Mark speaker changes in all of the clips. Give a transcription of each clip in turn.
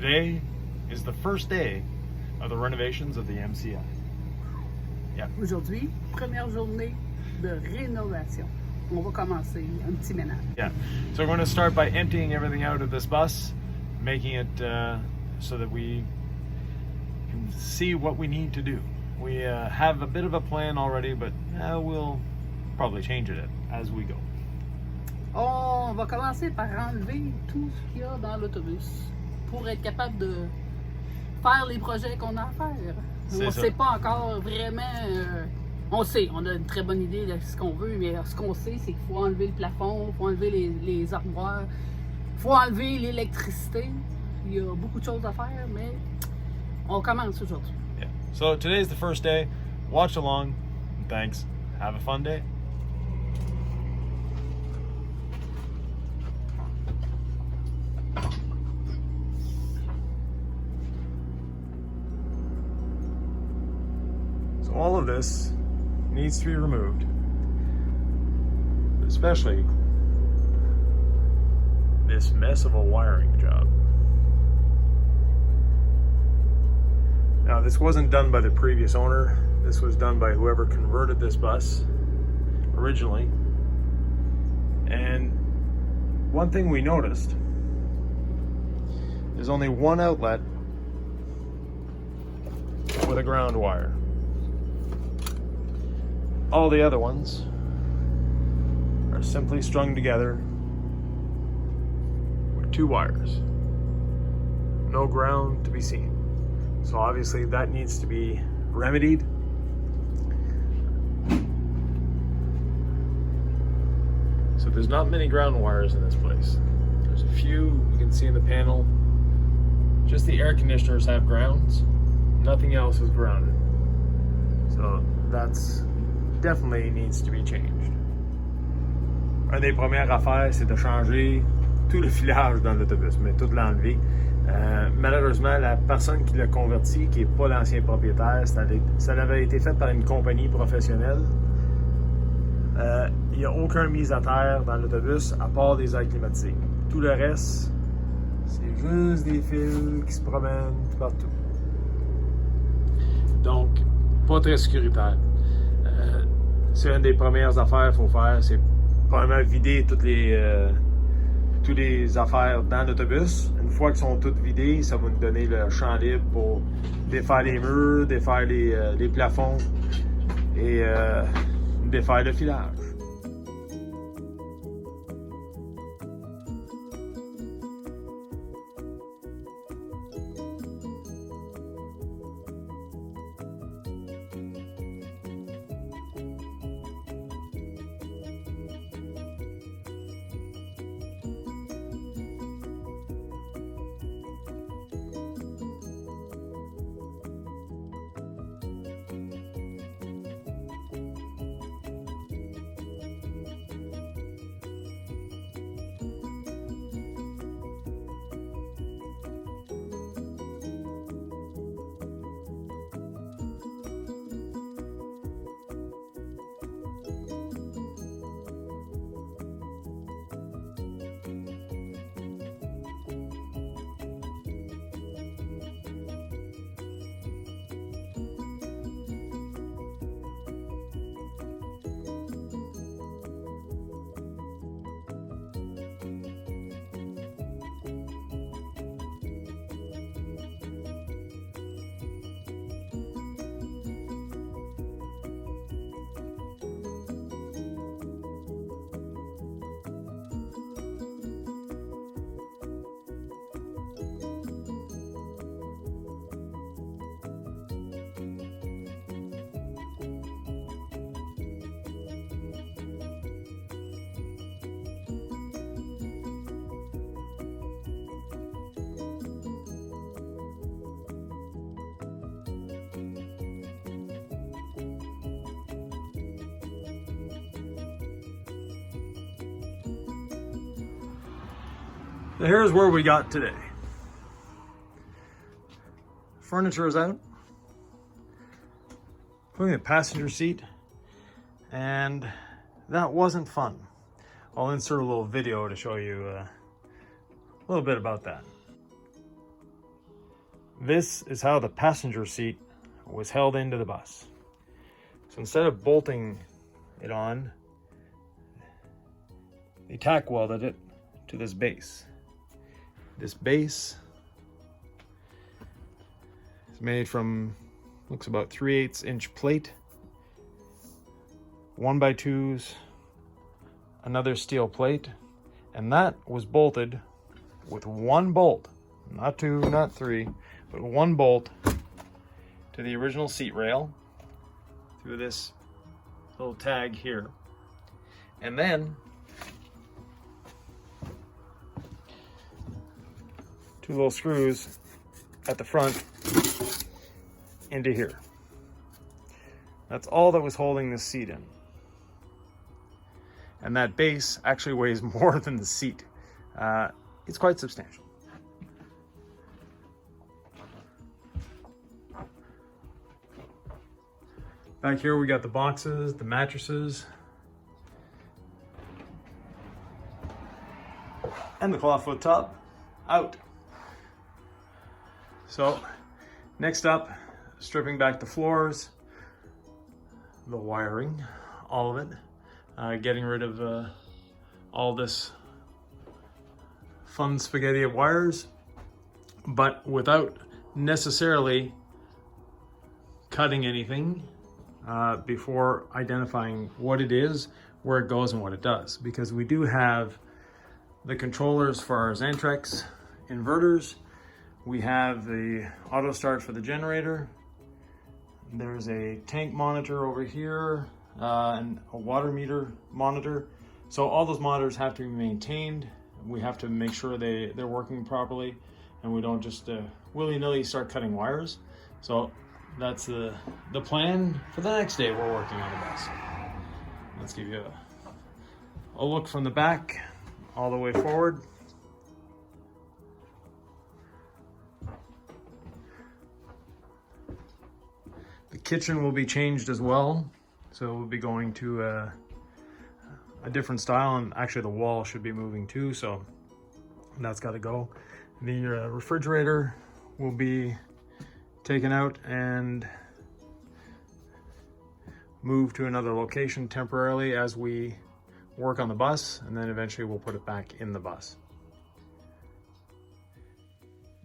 Speaker 1: Today is the first day of the renovations of the MCI. Yeah.
Speaker 2: Aujourd'hui, première journée de rénovation. On va commencer un petit ménage.
Speaker 1: Yeah. So we're going to start by emptying everything out of this bus, making it so that we can see what we need to do. We have a bit of a plan already, but we'll probably change it as we go.
Speaker 2: On va commencer par enlever tout ce qu'il y a dans l'autobus pour être capable de faire les projets qu'on a à faire. On ne sait pas encore vraiment. On sait, on a une très bonne idée de ce qu'on veut, mais ce qu'on sait, c'est qu'il faut enlever le plafond, il faut enlever les armoires, il faut enlever l'électricité. Il y a beaucoup de choses à faire, mais on commence aujourd'hui.
Speaker 1: Yeah. So today's the first day. Watch along. Thanks. Have a fun day. So all of this needs to be removed, especially this mess of a wiring job. Now, this wasn't done by the previous owner. This was done by whoever converted this bus originally. And one thing we noticed is only one outlet with a ground wire. All the other ones are simply strung together with two wires. No ground to be seen. So obviously that needs to be remedied. So there's not many ground wires in this place. There's a few you can see in the panel. Just the air conditioners have grounds. Nothing else is grounded. So that's definitely needs to be changed. Un des premières affaires, c'est de changer tout le filage dans l'autobus, mais tout l'enlever. Malheureusement, la personne qui l'a converti, qui n'est pas l'ancien propriétaire, ça avait été fait par une compagnie professionnelle. Il n'y a aucun mise à terre dans l'autobus à part des airs climatisés. Tout le reste, c'est juste des fils qui se promènent tout partout. Donc, pas très sécuritaire. C'est une des premières affaires qu'il faut faire, c'est probablement vider toutes les affaires dans l'autobus. Une fois qu'elles sont toutes vidées, ça va nous donner le champ libre pour défaire les murs, défaire les plafonds et défaire le filage. So here's where we got today. Furniture is out, including the passenger seat, and that wasn't fun. I'll insert a little video to show you a little bit about that. This is how the passenger seat was held into the bus. So instead of bolting it on, they tack welded it to this base. This base is made from, looks about 3/8 inch plate, 1x2s, another steel plate, and that was bolted with one bolt, not two, not three, but one bolt to the original seat rail through this little tag here. And then two little screws at the front into here. That's all that was holding this seat in. And that base actually weighs more than the seat. It's quite substantial. Back here we got the boxes, the mattresses, and the clawfoot top out. So next up, stripping back the floors, the wiring, all of it, getting rid of all this fun spaghetti of wires, but without necessarily cutting anything before identifying what it is, where it goes, and what it does. Because we do have the controllers for our Xantrex inverters. We have the auto start for the generator. There's a tank monitor over here and a water meter monitor. So all those monitors have to be maintained. We have to make sure they're working properly, and we don't just willy-nilly start cutting wires. So that's the plan for the next day we're working on the bus. Let's give you a look from the back all the way forward. The kitchen will be changed as well. So we'll be going to a different style, and actually the wall should be moving too, so that's got to go. The refrigerator will be taken out and moved to another location temporarily as we work on the bus, and then eventually we'll put it back in the bus.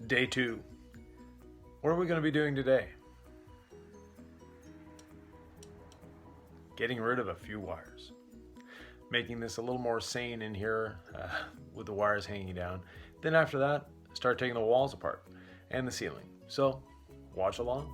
Speaker 1: Day 2. What are we going to be doing today? Getting rid of a few wires. Making this a little more sane in here with the wires hanging down. Then after that, start taking the walls apart and the ceiling. So watch along.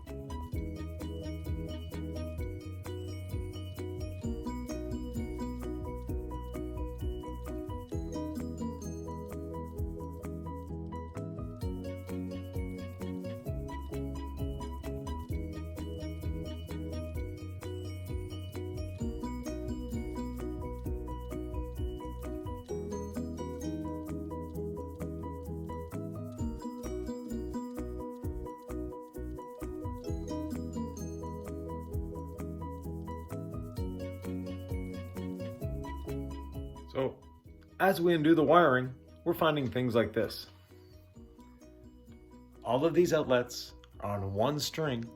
Speaker 1: So, as we undo the wiring, we're finding things like this. All of these outlets are on one string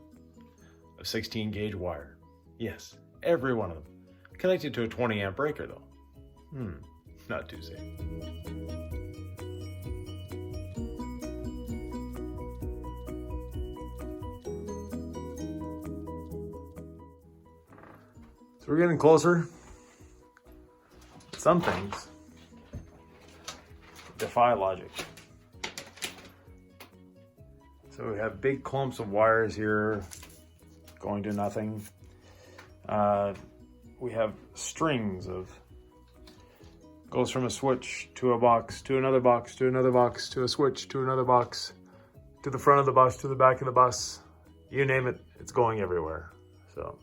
Speaker 1: of 16 gauge wire. Yes, every one of them. Connected to a 20 amp breaker though. Not too safe. So we're getting closer. Some things defy logic. So we have big clumps of wires here going to nothing. We have strings of, goes from a switch to a box, to another box, to another box, to a switch, to another box, to the front of the bus, to the back of the bus. You name it, it's going everywhere. So.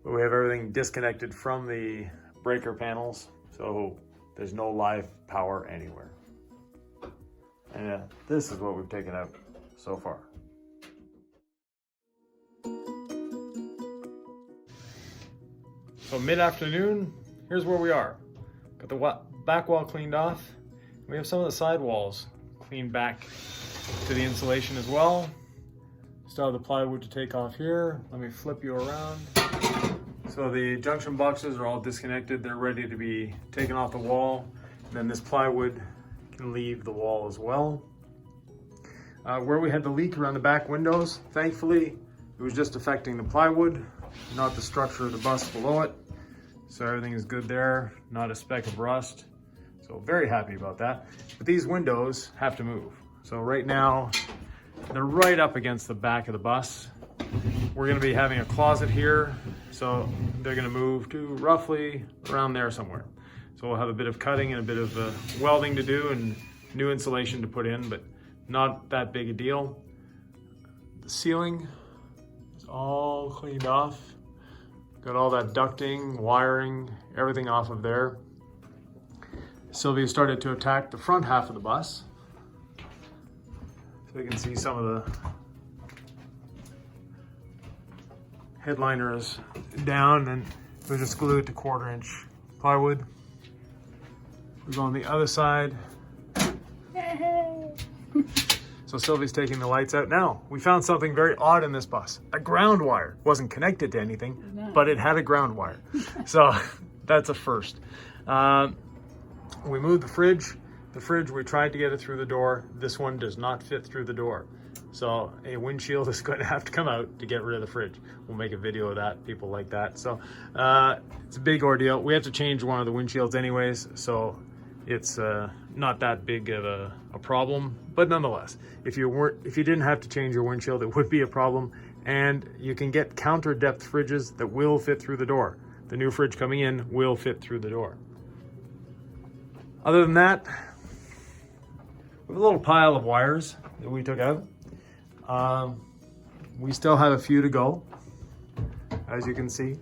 Speaker 1: But we have everything disconnected from the breaker panels, so there's no live power anywhere. And this is what we've taken out so far. So mid-afternoon, here's where we are. Got the back wall cleaned off. We have some of the side walls clean back to the insulation as well. Still have the plywood to take off here. Let me flip you around. So the junction boxes are all disconnected. They're ready to be taken off the wall. And then this plywood can leave the wall as well. Where we had the leak around the back windows, thankfully, it was just affecting the plywood, not the structure of the bus below it. So everything is good there, not a speck of rust. So very happy about that. But these windows have to move. So right now, they're right up against the back of the bus. We're gonna be having a closet here. So they're gonna move to roughly around there somewhere. So we'll have a bit of cutting and a bit of welding to do and new insulation to put in, but not that big a deal. The ceiling is all cleaned off. Got all that ducting, wiring, everything off of there. Sylvia started to attack the front half of the bus. So you can see some of the headliners down, and we just glued to 1/4-inch plywood. We go on the other side. So Sylvie's taking the lights out. Now, we found something very odd in this bus. A ground wire. Wasn't connected to anything, but it had a ground wire. So that's a first. We moved the fridge. The fridge, we tried to get it through the door. This one does not fit through the door. So a windshield is going to have to come out to get rid of the fridge. We'll make a video of that, people like that. So it's a big ordeal. We have to change one of the windshields anyways, so it's not that big of a problem, but nonetheless, if you didn't have to change your windshield, it would be a problem. And you can get counter depth fridges that will fit through the door. The new fridge coming in will fit through the door. Other than that, we have a little pile of wires that we took out. We still have a few to go, as you can see.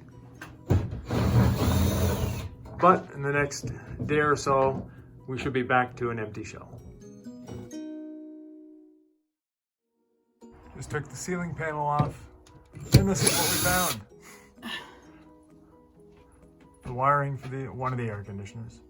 Speaker 1: But in the next day or so, we should be back to an empty shell. Just took the ceiling panel off, and this is what we found. The wiring for one of the air conditioners.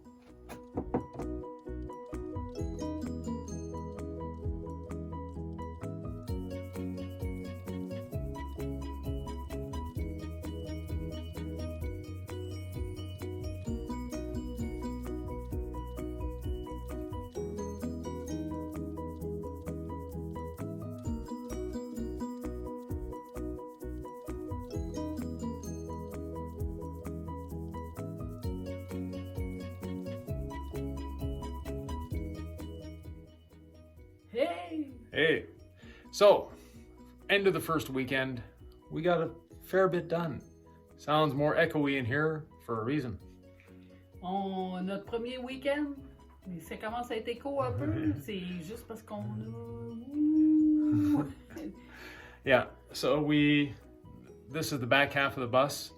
Speaker 1: Hey, so end of the first weekend, we got a fair bit done. Sounds more echoey in here for a reason.
Speaker 2: Notre premier week-end, ça commence à être écho un peu, c'est juste parce qu'on a...
Speaker 1: Yeah, so this is the back half of the bus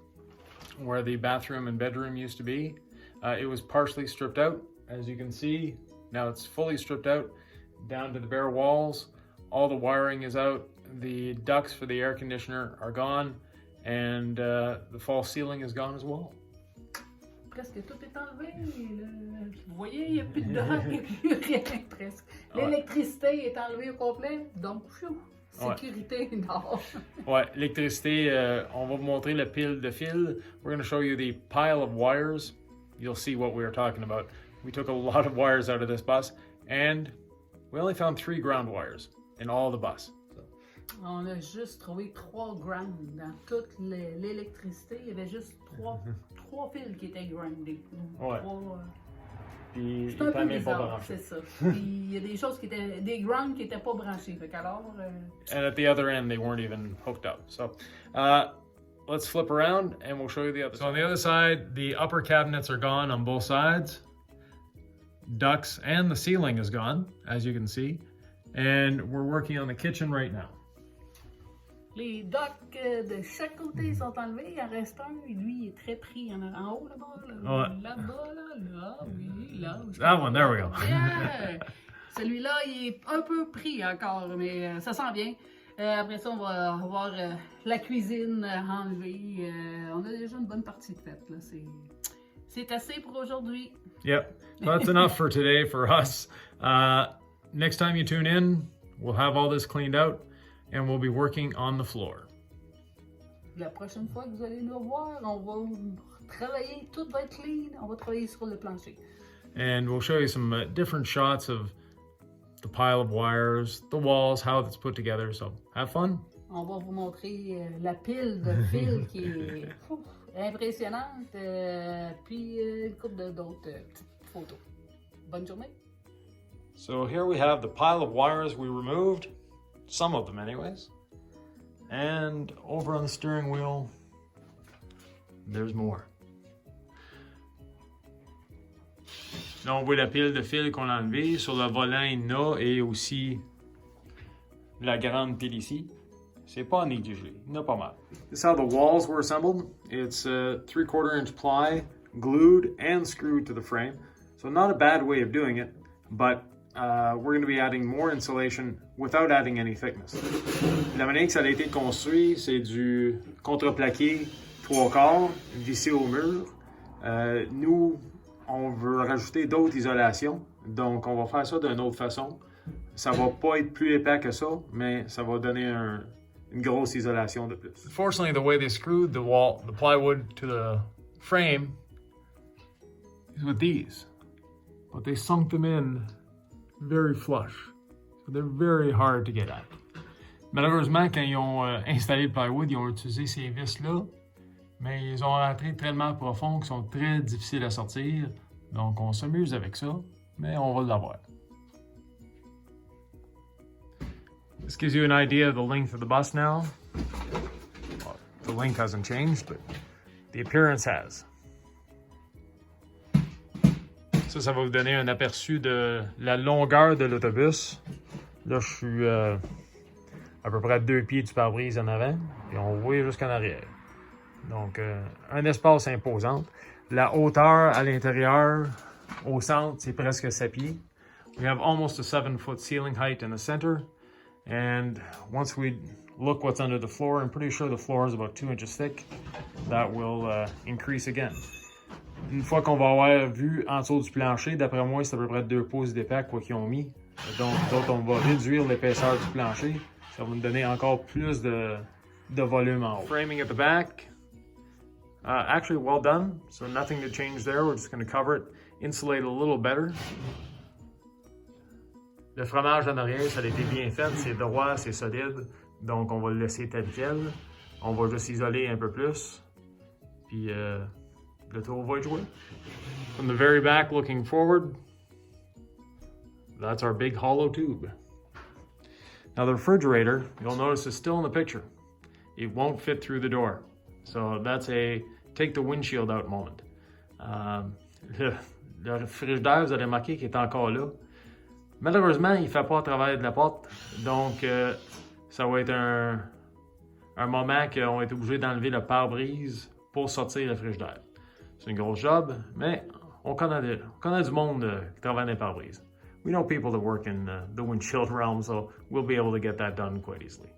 Speaker 1: where the bathroom and bedroom used to be. It was partially stripped out, as you can see. Now it's fully stripped out down to the bare walls. All the wiring is out. The ducts for the air conditioner are gone, and the false ceiling is gone as well.
Speaker 2: Presque tout est enlevé. Vous voyez, il n'y a plus de dents, il n'y a plus rien presque. L'électricité est enlevée au complet, donc sécurité dehors.
Speaker 1: Ouais, l'électricité, on va vous montrer la pile de fils. We're going to show you the pile of wires. You'll see what we are talking about. We took a lot of wires out of this bus, and we only found 3 ground wires in all the bus.
Speaker 2: On a juste trouvé 3 ground dans toute l'électricité. Il y avait juste 3 fils qui étaient groundés.
Speaker 1: Ouais.
Speaker 2: C'est un peu bizarre, c'est ça. Puis il y a des choses qui étaient, des grounds qui n'étaient pas branchés. Fait qu'alors,
Speaker 1: And at the other end, they weren't even hooked up. So let's flip around and we'll show you the other side. So on the other side, the upper cabinets are gone on both sides. Ducts and the ceiling is gone, as you can see. And we're working on the kitchen right now.
Speaker 2: Les ducts de chaque côté sont enlevés. Il en reste un. Lui, il est très pris en haut là-bas. Là-bas, là, oui, là.
Speaker 1: That one, there we go.
Speaker 2: Yeah. Celui-là, il est un peu pris encore, mais ça sent bien. Après ça, on va avoir la cuisine enlevée. On a déjà une bonne partie de faite. C'est assez pour aujourd'hui.
Speaker 1: Yep, that's enough for today for us. next time you tune in, we'll have all this cleaned out and we'll be working on the floor.
Speaker 2: La prochaine fois que vous allez nous voir, on va travailler, tout va être clean, on va travailler sur le plancher.
Speaker 1: And we'll show you some different shots of the pile of wires, the walls, how it's put together, so have fun.
Speaker 2: On va vous montrer la pile de fils qui est impressionnante, puis une couple d'autres petites photos. Bonne journée.
Speaker 1: So here we have the pile of wires we removed, some of them anyways. And over on the steering wheel, there's more. Là, on voit la pile de fils qu'on a enlevée. Sur le volant, il y en a, et aussi la grande pile ici. C'est pas négligé, il y en a pas mal. This is how the walls were assembled. It's 3/4 inch ply, glued and screwed to the frame. So not a bad way of doing it, but we're going to be adding more insulation without adding any thickness. La manière que ça a été construit, c'est du contreplaqué 3/4 vissé au mur. Nous, on veut rajouter d'autres isolations, donc on va faire ça d'une autre façon. Ça va pas être plus épais que ça, mais ça va donner une grosse isolation de plus. Fortunately, the way they screwed the plywood to the frame is with these, but they sunk them in very flush. So they're very hard to get at. Malheureusement, quand ils ont installé le plywood, ils ont utilisé ces vis-là, mais ils ont rentré tellement profond qu'ils sont très difficiles à sortir. Donc, on s'amuse avec ça, mais on va l'avoir. This gives you an idea of the length of the bus now. Well, the length hasn't changed, but the appearance has. Ça va vous donner un aperçu de la longueur de l'autobus. Là, je suis à peu près à 2 pieds du pare-brise en avant, et on voit jusqu'en arrière. Donc, un espace imposant. La hauteur à l'intérieur, au centre, c'est presque 7 pieds. We have almost a 7-foot ceiling height in the center. And once we look what's under the floor, I'm pretty sure the floor is about 2 inches thick. That will increase again. Une fois qu'on va avoir vu en dessous du plancher, d'après moi, c'est à peu près 2 pouces d'épais quoi qu'ils ont mis. Donc, d'autres, on va réduire l'épaisseur du plancher. Ça va nous donner encore plus de volume en haut. Framing at the back. Actually, well done. So nothing to change there. We're just going to cover it, insulate a little better. Le fromage en arrière, ça a été bien fait. C'est droit, c'est solide. Donc, on va le laisser tel quel. On va juste isoler un peu plus. Puis, le tour va être joué. From the very back, looking forward, that's our big hollow tube. Now, the refrigerator, you'll notice, is still in the picture. It won't fit through the door. So, that's a take the windshield out moment. Le frigidaire, vous allez remarquer qu'il est encore là. Malheureusement, il ne fait pas travailler de la porte, donc ça va être un moment qu'on va être obligé d'enlever le pare-brise pour sortir le frigidaire. C'est une grosse job, mais on connaît du monde qui travaille dans les pare-brise. We know people that work in the windshield realm, so we'll be able to get that done quite easily.